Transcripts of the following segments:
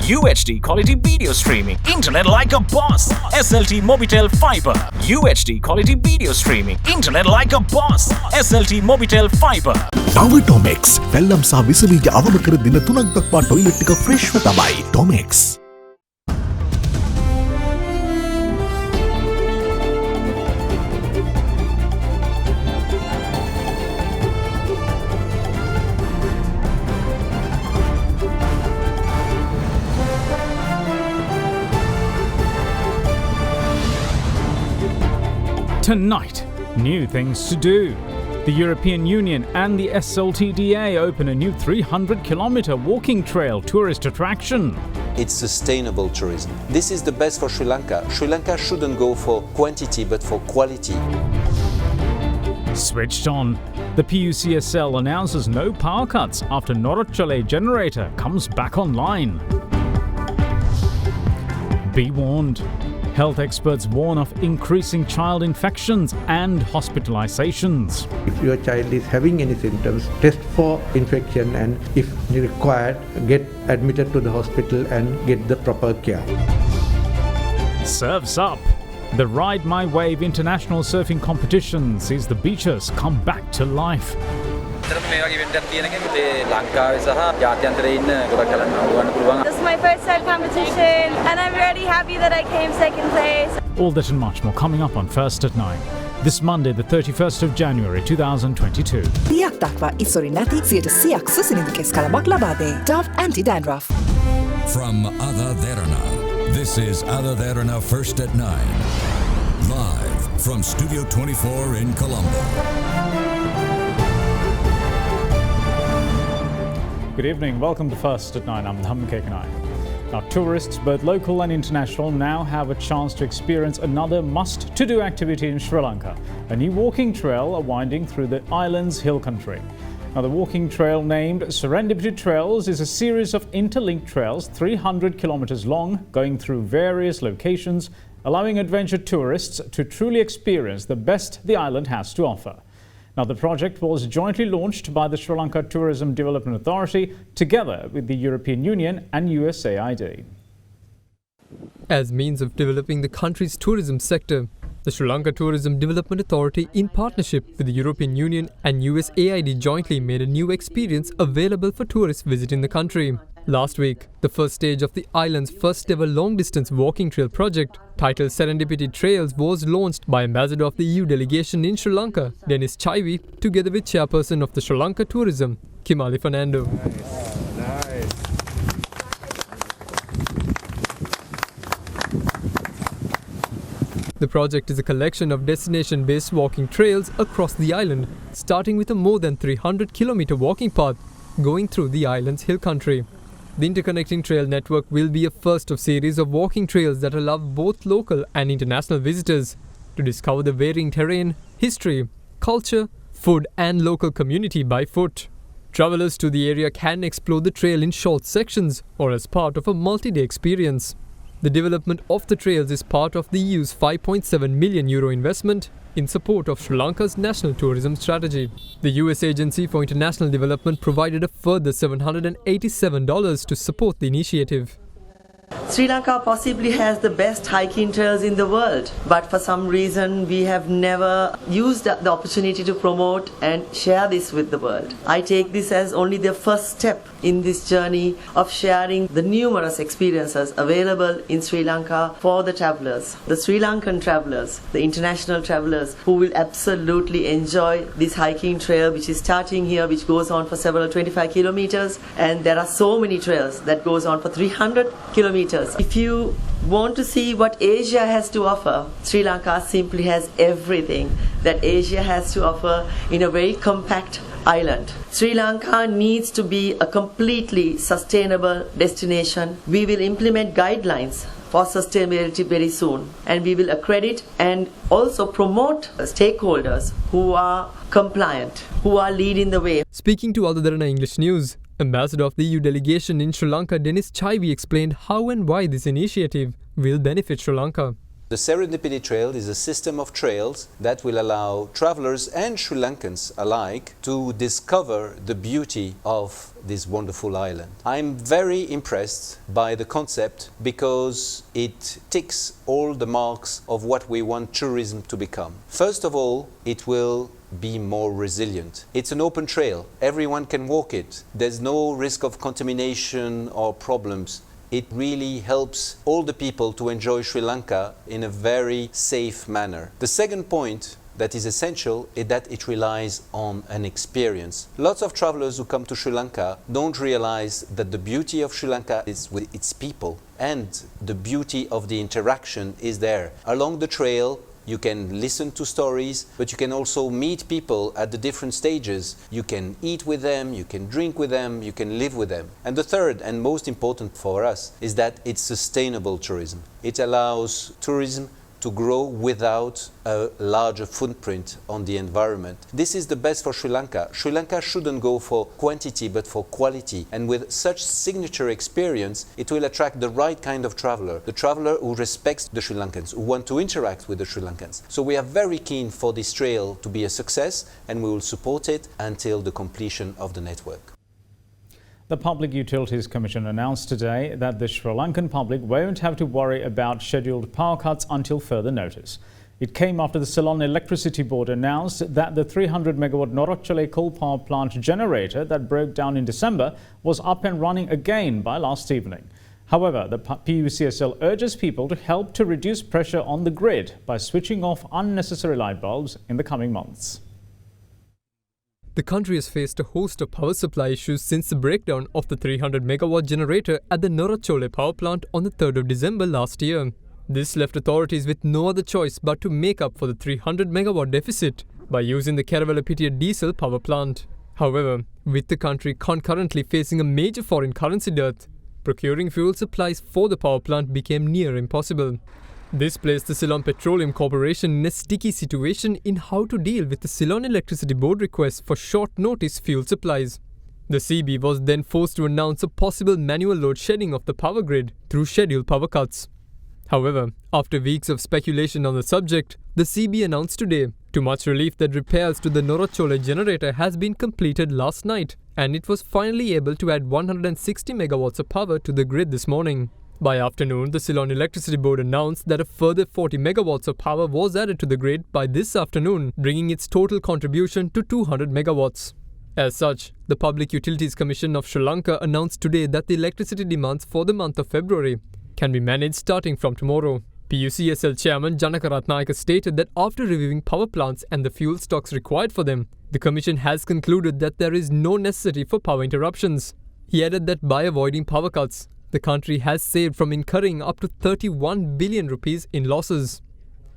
UHD quality video streaming, internet like a boss. SLT Mobitel Fiber. UHD quality video streaming, internet like a boss. SLT Mobitel Fiber. නව ඩොමෙක්ස් වැල්ලම් සහ විසබීජ අවම කර දින 3ක් දක්වා toilet එක ෆ්‍රෙෂ්ව තමයි ඩොමෙක්ස්. Tonight, new things to do. The European Union and the SLTDA open a new 300-kilometre walking trail tourist attraction. It's sustainable tourism. This is the best for Sri Lanka. Sri Lanka shouldn't go for quantity but for quality. Switched on. The PUCSL announces no power cuts after Norachale generator comes back online. Be warned. Health experts warn of increasing child infections and hospitalizations. If your child is having any symptoms, test for infection and if required, get admitted to the hospital and get the proper care. Surf's up. The Ride My Wave International Surfing Competition sees the beaches come back to life. This is my first time competition and I'm really happy that I came second place. All that and much more coming up on First at 9. This Monday, the 31st of January 2022. තියක් දක්වා ඉස්සොරින් නැති 100ක් සුසිනිඳු කෙස් කලමක් ලබා දේ. Dove Anti-Dandruff. From AdaDerana, this is AdaDerana First at 9. Live from Studio 24 in Colombo. Good evening, welcome to First at 9. I'm Mohammed Kekanai. Now, tourists, both local and international, now have a chance to experience another must-to-do activity in Sri Lanka, a new walking trail winding through the island's hill country. Now, the walking trail named Serendipity Trails is a series of interlinked trails 300 kilometers long, going through various locations, allowing adventure tourists to truly experience the best the island has to offer. Now, the project was jointly launched by the Sri Lanka Tourism Development Authority together with the European Union and USAID. As means of developing the country's tourism sector, the Sri Lanka Tourism Development Authority, in partnership with the European Union and USAID, jointly made a new experience available for tourists visiting the country. Last week, the first stage of the island's first ever long-distance walking trail project, titled Serendipity Trails, was launched by Ambassador of the EU delegation in Sri Lanka, Dennis Chaivi, together with Chairperson of the Sri Lanka Tourism, Kimali Fernando. Nice. The project is a collection of destination-based walking trails across the island, starting with a more than 300-kilometre walking path going through the island's hill country. The interconnecting trail network will be a first of series of walking trails that allow both local and international visitors to discover the varying terrain, history, culture, food and local community by foot. Travelers to the area can explore the trail in short sections or as part of a multi-day experience. The development of the trails is part of the EU's €5.7 million investment in support of Sri Lanka's national tourism strategy. The US Agency for International Development provided a further $787 to support the initiative. Sri Lanka possibly has the best hiking trails in the world, but for some reason we have never used the opportunity to promote and share this with the world. I take this as only the first step in this journey of sharing the numerous experiences available in Sri Lanka for the travelers, the Sri Lankan travelers, the international travelers who will absolutely enjoy this hiking trail, which is starting here, which goes on for several 25 kilometers, and there are so many trails that goes on for 300 kilometers. If you want to see what Asia has to offer, Sri Lanka simply has everything that Asia has to offer in a very compact island. Sri Lanka needs to be a completely sustainable destination. We will implement guidelines for sustainability very soon, and we will accredit and also promote stakeholders who are compliant, who are leading the way. Speaking to AdaDerana English News, Ambassador of the EU delegation in Sri Lanka, Dennis Chaivi, explained how and why this initiative will benefit Sri Lanka. The Serendipity Trail is a system of trails that will allow travelers and Sri Lankans alike to discover the beauty of this wonderful island. I'm very impressed by the concept because it ticks all the marks of what we want tourism to become. First of all, it will be more resilient. It's an open trail. Everyone can walk it. There's no risk of contamination or problems. It really helps all the people to enjoy Sri Lanka in a very safe manner. The second point that is essential is that it relies on an experience. Lots of travelers who come to Sri Lanka don't realize that the beauty of Sri Lanka is with its people, and the beauty of the interaction is there. Along the trail, you can listen to stories, but you can also meet people at the different stages. You can eat with them, you can drink with them, you can live with them. And the third and most important for us is that it's sustainable tourism. It allows tourism to grow without a larger footprint on the environment. This is the best for Sri Lanka. Sri Lanka shouldn't go for quantity but for quality, and with such signature experience it will attract the right kind of traveler, the traveler who respects the Sri Lankans, who want to interact with the Sri Lankans. So we are very keen for this trail to be a success, and we will support it until the completion of the network. The Public Utilities Commission announced today that the Sri Lankan public won't have to worry about scheduled power cuts until further notice. It came after the Ceylon Electricity Board announced that the 300 megawatt Norachale coal power plant generator that broke down in December was up and running again by last evening. However, the PUCSL urges people to help to reduce pressure on the grid by switching off unnecessary light bulbs in the coming months. The country has faced a host of power supply issues since the breakdown of the 300 megawatt generator at the Norachole power plant on the 3rd of December last year. This left authorities with no other choice but to make up for the 300 megawatt deficit by using the Kerawalapitia diesel power plant. However, with the country concurrently facing a major foreign currency dearth, procuring fuel supplies for the power plant became near impossible. This placed the Ceylon Petroleum Corporation in a sticky situation in how to deal with the Ceylon Electricity Board request for short notice fuel supplies. The CB was then forced to announce a possible manual load shedding of the power grid through scheduled power cuts. However, after weeks of speculation on the subject, the CB announced today, to much relief, that repairs to the Norachole generator has been completed last night, and it was finally able to add 160 megawatts of power to the grid this morning. By afternoon, the Ceylon Electricity Board announced that a further 40 megawatts of power was added to the grid by this afternoon, bringing its total contribution to 200 megawatts. As such, the Public Utilities Commission of Sri Lanka announced today that the electricity demands for the month of February can be managed starting from tomorrow. PUCSL Chairman Janaka Ratnayaka stated that after reviewing power plants and the fuel stocks required for them, the Commission has concluded that there is no necessity for power interruptions. He added that by avoiding power cuts, the country has saved from incurring up to 31 billion rupees in losses.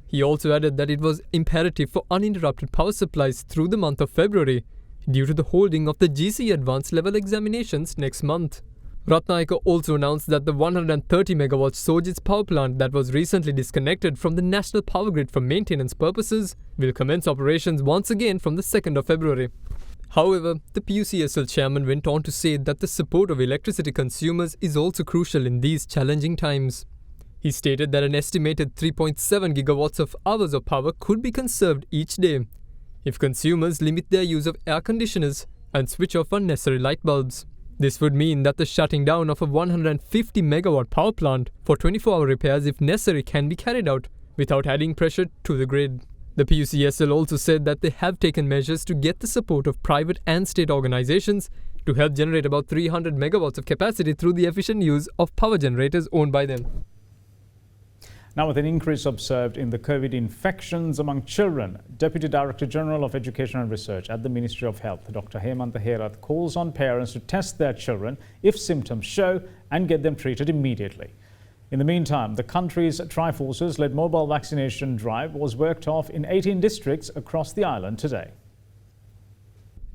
He also added that it was imperative for uninterrupted power supplies through the month of February due to the holding of the GC advanced level examinations next month. Ratnayaka also announced that the 130 megawatt Sojitz power plant that was recently disconnected from the national power grid for maintenance purposes will commence operations once again from the 2nd of February. However, the PUCSL chairman went on to say that the support of electricity consumers is also crucial in these challenging times. He stated that an estimated 3.7 gigawatts of hours of power could be conserved each day if consumers limit their use of air conditioners and switch off unnecessary light bulbs. This would mean that the shutting down of a 150 megawatt power plant for 24-hour repairs if necessary can be carried out without adding pressure to the grid. The PUCSL also said that they have taken measures to get the support of private and state organizations to help generate about 300 megawatts of capacity through the efficient use of power generators owned by them. Now, with an increase observed in the COVID infections among children, Deputy Director General of Education and Research at the Ministry of Health, Dr. Hemantha Herath, calls on parents to test their children if symptoms show and get them treated immediately. In the meantime, the country's Triforces-led mobile vaccination drive was worked off in 18 districts across the island today.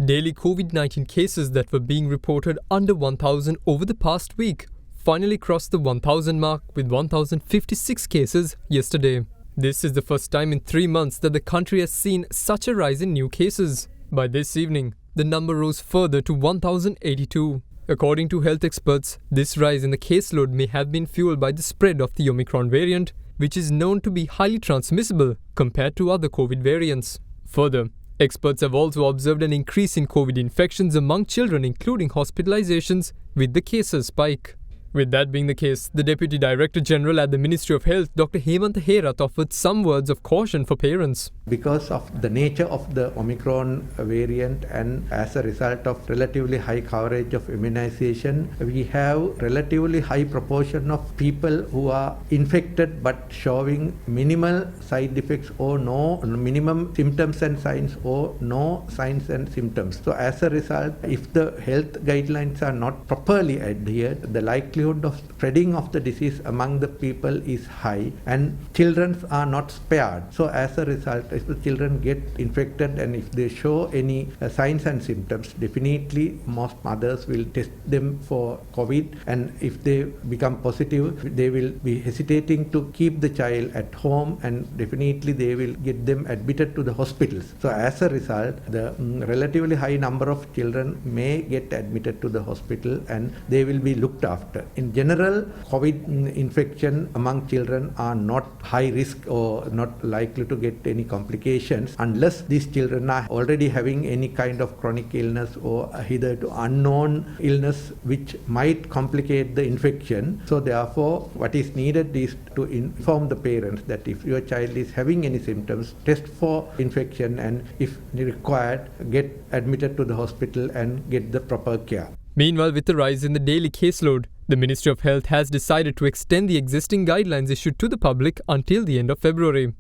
Daily COVID-19 cases that were being reported under 1,000 over the past week finally crossed the 1,000 mark with 1,056 cases yesterday. This is the first time in 3 months that the country has seen such a rise in new cases. By this evening, the number rose further to 1,082. According to health experts, this rise in the caseload may have been fueled by the spread of the Omicron variant, which is known to be highly transmissible compared to other COVID variants. Further, experts have also observed an increase in COVID infections among children, including hospitalizations, with the cases spike. With that being the case, the Deputy Director General at the Ministry of Health, Dr. Hemantha Herath, offered some words of caution for parents. Because of the nature of the Omicron variant and as a result of relatively high coverage of immunization, we have relatively high proportion of people who are infected but showing minimal side effects or no minimum symptoms and signs or no signs and symptoms. So as a result, if the health guidelines are not properly adhered, the likelihood of spreading of the disease among the people is high and children are not spared. So as a result, if the children get infected and if they show any signs and symptoms, definitely most mothers will test them for COVID, and if they become positive, they will be hesitating to keep the child at home and definitely they will get them admitted to the hospitals. So as a result, the relatively high number of children may get admitted to the hospital and they will be looked after. In general, COVID infection among children are not high risk or not likely to get any complications unless these children are already having any kind of chronic illness or hitherto unknown illness which might complicate the infection. So therefore, what is needed is to inform the parents that if your child is having any symptoms, test for infection and if required, get admitted to the hospital and get the proper care. Meanwhile, with the rise in the daily caseload, the Ministry of Health has decided to extend the existing guidelines issued to the public until the end of February.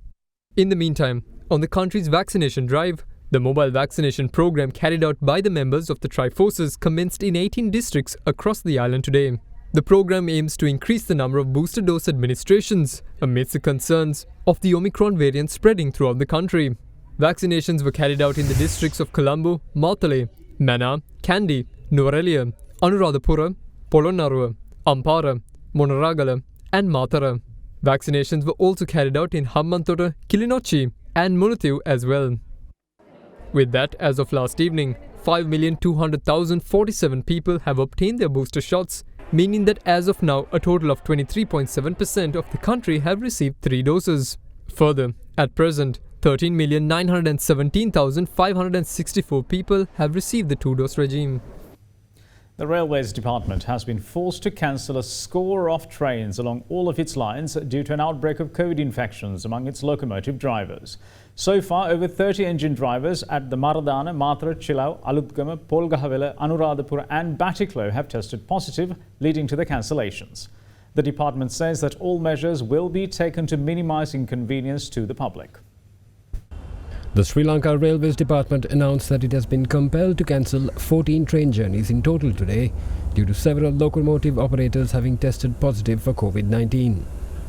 In the meantime, on the country's vaccination drive, the mobile vaccination program carried out by the members of the Triforces commenced in 18 districts across the island today. The program aims to increase the number of booster dose administrations amidst the concerns of the Omicron variant spreading throughout the country. Vaccinations were carried out in the districts of Colombo, Matale, Mana, Kandy, Nuwara, Anuradhapura, Polonnaruwa, Ampara, Monaragala and Matara. Vaccinations were also carried out in Hambantota, Kilinochchi and Munuthu as well. With that, as of last evening, 5,200,047 people have obtained their booster shots, meaning that as of now, a total of 23.7% of the country have received 3 doses. Further, at present, 13,917,564 people have received the 2-dose regime. The Railways Department has been forced to cancel a score of trains along all of its lines due to an outbreak of COVID infections among its locomotive drivers. So far, over 30 engine drivers at the Maradana, Matra, Chilau, Alutgama, Polgahawela, Anuradhapura and Batticaloa have tested positive, leading to the cancellations. The department says that all measures will be taken to minimise inconvenience to the public. The Sri Lanka Railways Department announced that it has been compelled to cancel 14 train journeys in total today due to several locomotive operators having tested positive for COVID-19.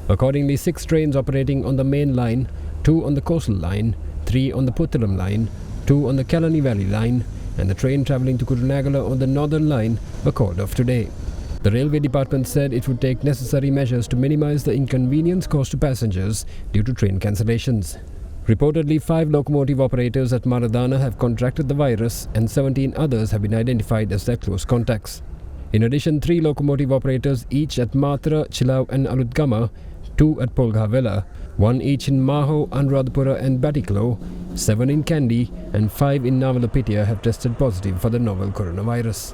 Accordingly, 6 trains operating on the main line, 2 on the coastal line, 3 on the Puttalam line, 2 on the Kalani Valley line, and the train travelling to Kurunagala on the northern line were called off today. The Railway Department said it would take necessary measures to minimise the inconvenience caused to passengers due to train cancellations. Reportedly, 5 locomotive operators at Maradana have contracted the virus and 17 others have been identified as their close contacts. In addition, 3 locomotive operators each at Matra, Chilau and Alutgama, 2 at Polgahawela, 1 each in Maho, Anuradhapura and Batticaloa, 7 in Kandy and 5 in Navalapitiya have tested positive for the novel coronavirus.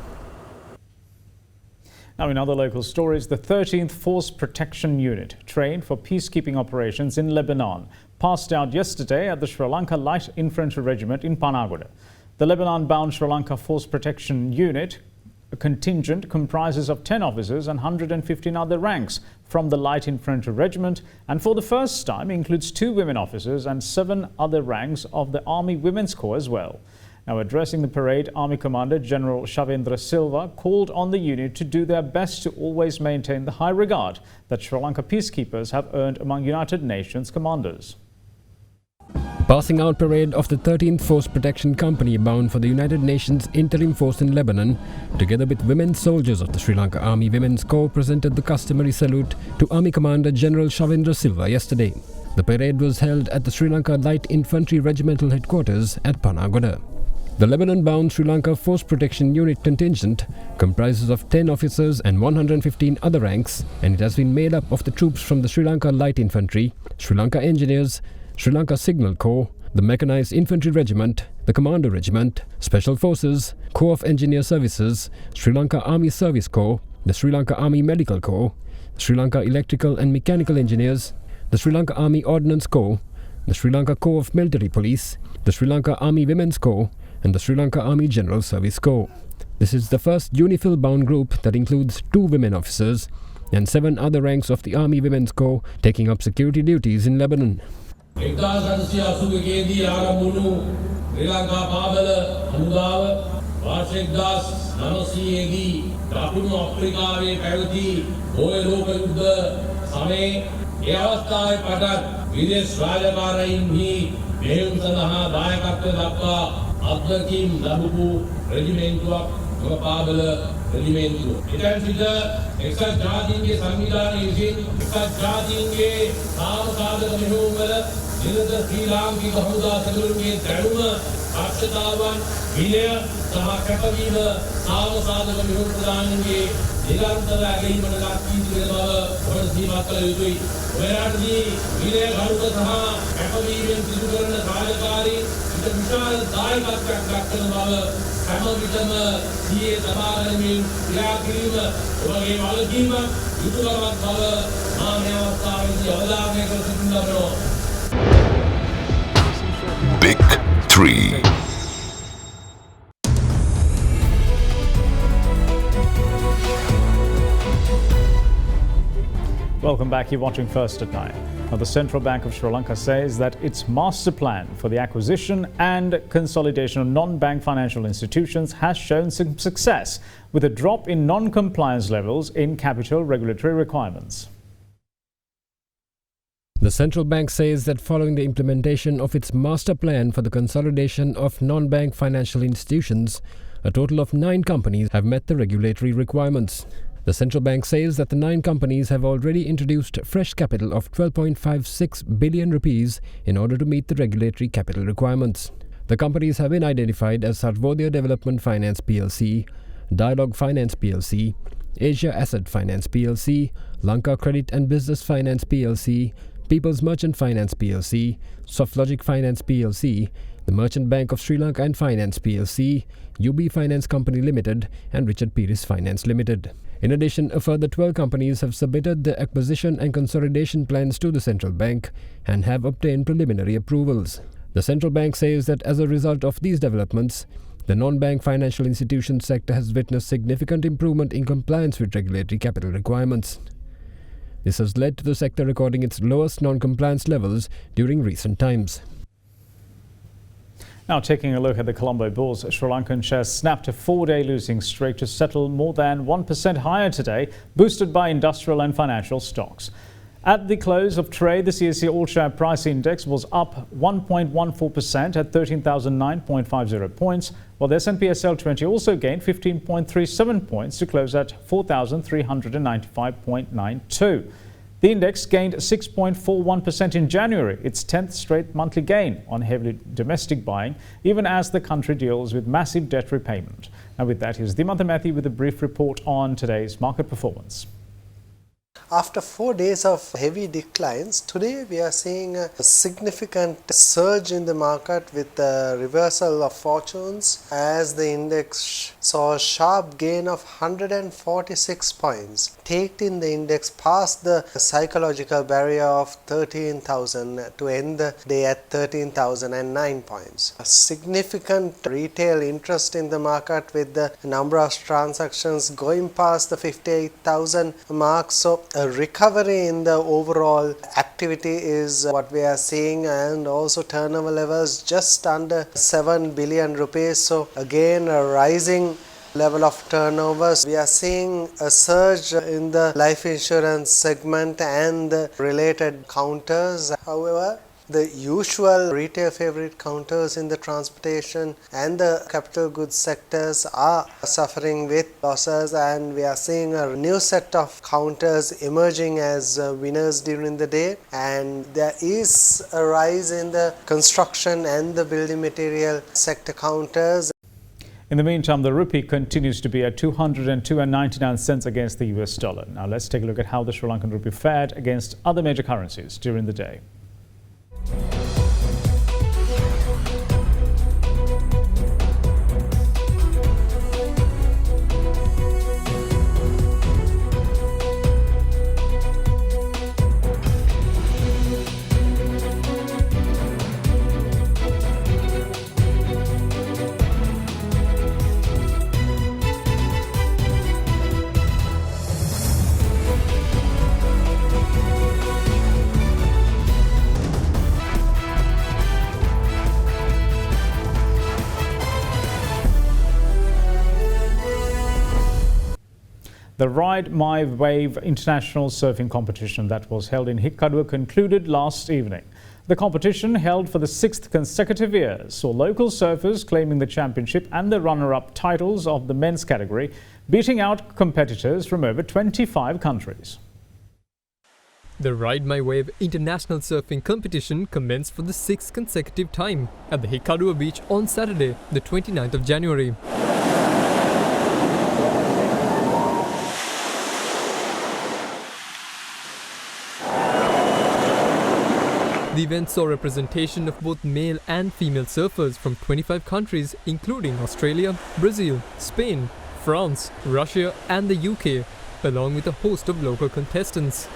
Now, in other local stories, the 13th Force Protection Unit, trained for peacekeeping operations in Lebanon, passed out yesterday at the Sri Lanka Light Infantry Regiment in Panagoda. The Lebanon-bound Sri Lanka Force Protection Unit, a contingent, comprises of 10 officers and 115 other ranks from the Light Infantry Regiment, and for the first time includes 2 women officers and 7 other ranks of the Army Women's Corps as well. Now, addressing the parade, Army Commander General Shavendra Silva called on the unit to do their best to always maintain the high regard that Sri Lanka peacekeepers have earned among United Nations commanders. Passing out parade of the 13th Force Protection Company bound for the United Nations Interim Force in Lebanon, together with women soldiers of the Sri Lanka Army Women's Corps, presented the customary salute to Army Commander General Shavendra Silva yesterday. The parade was held at the Sri Lanka Light Infantry Regimental Headquarters at Panagoda. The Lebanon-bound Sri Lanka Force Protection Unit contingent comprises of 10 officers and 115 other ranks, and it has been made up of the troops from the Sri Lanka Light Infantry, Sri Lanka Engineers, Sri Lanka Signal Corps, the Mechanized Infantry Regiment, the Commando Regiment, Special Forces, Corps of Engineer Services, Sri Lanka Army Service Corps, the Sri Lanka Army Medical Corps, Sri Lanka Electrical and Mechanical Engineers, the Sri Lanka Army Ordnance Corps, the Sri Lanka Corps of Military Police, the Sri Lanka Army Women's Corps, and the Sri Lanka Army General Service Corps. This is the first UNIFIL-bound group that includes 2 women officers and 7 other ranks of the Army Women's Corps taking up security duties in Lebanon. 1981 දී ආරම්භ වුණු ශ්‍රී ලංකා පාබල හමුදාව වර්ෂ 1900 දී දකුණු අප්‍රිකාවේ පැවති බෝය ලෝක යුද්ධ සමයේ ඒ අවස්ථාවේ පටන් විදේශ රාජකාරීන්හි මෙහෙයුම් සඳහා දායකත්වය දක්වා අත්දැකීම් ලැබපු රෙජිමෙන්තුවක් ඔබ පාබල රෙජිමෙන්තුව. එතෙන් සිට එක්සත් ජාතීන්ගේ සංවිධානයේ විසින් එක්සත් ජාතීන්ගේ සාමසාධක මෙහෙයුම් වල නිරත ශ්‍රී ලාංකික හමුදා සැලුම්ගේ දැනුම අක්ෂතාවන් විනය සහ කැපවීම සාමසාධක මෙහෙයුම් ප්‍රදානයේ නිරන්තර ඇගීමකට ලක්වී සිටින බව ඔබට සීමා කළ යුතුයි. ඔයාලගේ විනය ගරුක සහ කැපවීමෙන් සිදු කරන කාර්යකාරී විශාල දායකත්වයක් දක්වන බව හැම විටම සිහියේ තබා ගැනීමෙන් ක්‍රියා කිරීම ඔබගේ වගකීම යුතුයකමක් බව මා මේ අවස්ථාවේදී අවධාරණය කර සිටිනවා. Big 3. Welcome back. You're watching First at 9. Now, the Central Bank of Sri Lanka says that its master plan for the acquisition and consolidation of non-bank financial institutions has shown some success, with a drop in non-compliance levels in capital regulatory requirements. The central bank says that following the implementation of its master plan for the consolidation of non-bank financial institutions, a total of 9 companies have met the regulatory requirements. The central bank says that the 9 companies have already introduced fresh capital of 12.56 billion rupees in order to meet the regulatory capital requirements. The companies have been identified as Sarvodaya Development Finance PLC, Dialogue Finance PLC, Asia Asset Finance PLC, Lanka Credit and Business Finance PLC, People's Merchant Finance PLC, Softlogic Finance PLC, the Merchant Bank of Sri Lanka and Finance PLC, UB Finance Company Limited and Richard Peris Finance Limited. In addition, a further 12 companies have submitted their acquisition and consolidation plans to the central bank and have obtained preliminary approvals. The central bank says that as a result of these developments, the non-bank financial institution sector has witnessed significant improvement in compliance with regulatory capital requirements. This has led to the sector recording its lowest non-compliance levels during recent times. Now, taking a look at the Colombo Bulls, Sri Lankan shares snapped a 4-day losing streak to settle more than 1% higher today, boosted by industrial and financial stocks. At the close of trade, the CSE All-Share Price Index was up 1.14% at 13,009.50 points, while the S&P SL20 also gained 15.37 points to close at 4,395.92. The index gained 6.41% in January, its 10th straight monthly gain on heavily domestic buying, even as the country deals with massive debt repayment. Now, with that, here's Dimantha Mathi with a brief report on today's market performance. After 4 days of heavy declines, today we are seeing a significant surge in the market with the reversal of fortunes as the index saw a sharp gain of 146 points, taking the index past the psychological barrier of 13,000 to end the day at 13,009 points. A significant retail interest in the market with the number of transactions going past the 58,000 mark. So a recovery in the overall activity is what we are seeing, and also turnover levels just under 7 billion rupees. So again a rising level of turnovers. We are seeing a surge in the life insurance segment and the related counters. However, the usual retail favorite counters in the transportation and the capital goods sectors are suffering with losses, and we are seeing a new set of counters emerging as winners during the day, and there is a rise in the construction and the building material sector counters. In the meantime, the rupee continues to be at 202.99 cents against the US dollar. Now let's take a look at how the Sri Lankan rupee fared against other major currencies during the day. The Ride My Wave international surfing competition that was held in Hikkadua concluded last evening. The competition, held for the 6th consecutive year, saw local surfers claiming the championship and the runner-up titles of the men's category, beating out competitors from over 25 countries. The Ride My Wave international surfing competition commenced for the 6th consecutive time at the Hikkadua beach on Saturday, the 29th of January. The event saw representation of both male and female surfers from 25 countries, including Australia, Brazil, Spain, France, Russia and the UK, along with a host of local contestants.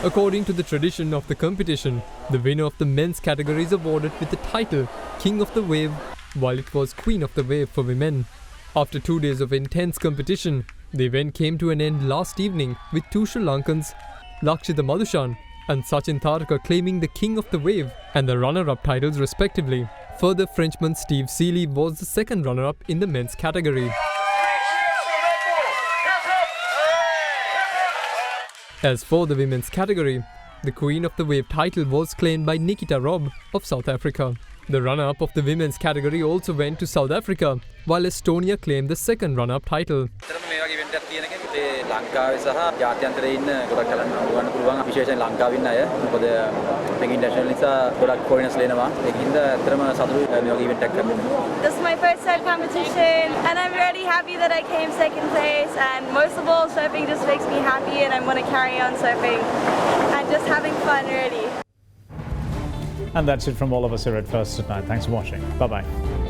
According to the tradition of the competition, the winner of the men's category is awarded with the title King of the Wave, while it was Queen of the Wave for women. After 2 days of intense competition, the event came to an end last evening with two Sri Lankans, Lakshita Madhushan and Sachin Tharaka, claiming the King of the Wave and the runner-up titles respectively. Further, Frenchman Steve Seeley was the second runner-up in the men's category. As for the women's category, the Queen of the Wave title was claimed by Nikita Robb of South Africa. The runner-up of the women's category also went to South Africa, while Estonia claimed the second runner-up title. ලංකාවේ සහ ජාත්‍යන්තරයේ ඉන්න ගොඩක් කලන්න උගන්න පුළුවන් විශේෂයෙන් ලංකාවේ ඉන්න අය මොකද මේක ඉන්ටර්නැෂනල් නිසා ගොඩක් ෆොරිනර්ස් ලේනවා ඒකින්ද ඇත්තටම සතුටුයි මේ වගේ ඉවෙන්ට් එකක් කරන්න. This is my first surf competition and I'm really happy that I came second place, and most of all surfing just makes me happy and I want to carry on surfing and just having fun really. And that's it from all of us here at First at Night. Thanks for watching. Bye-bye.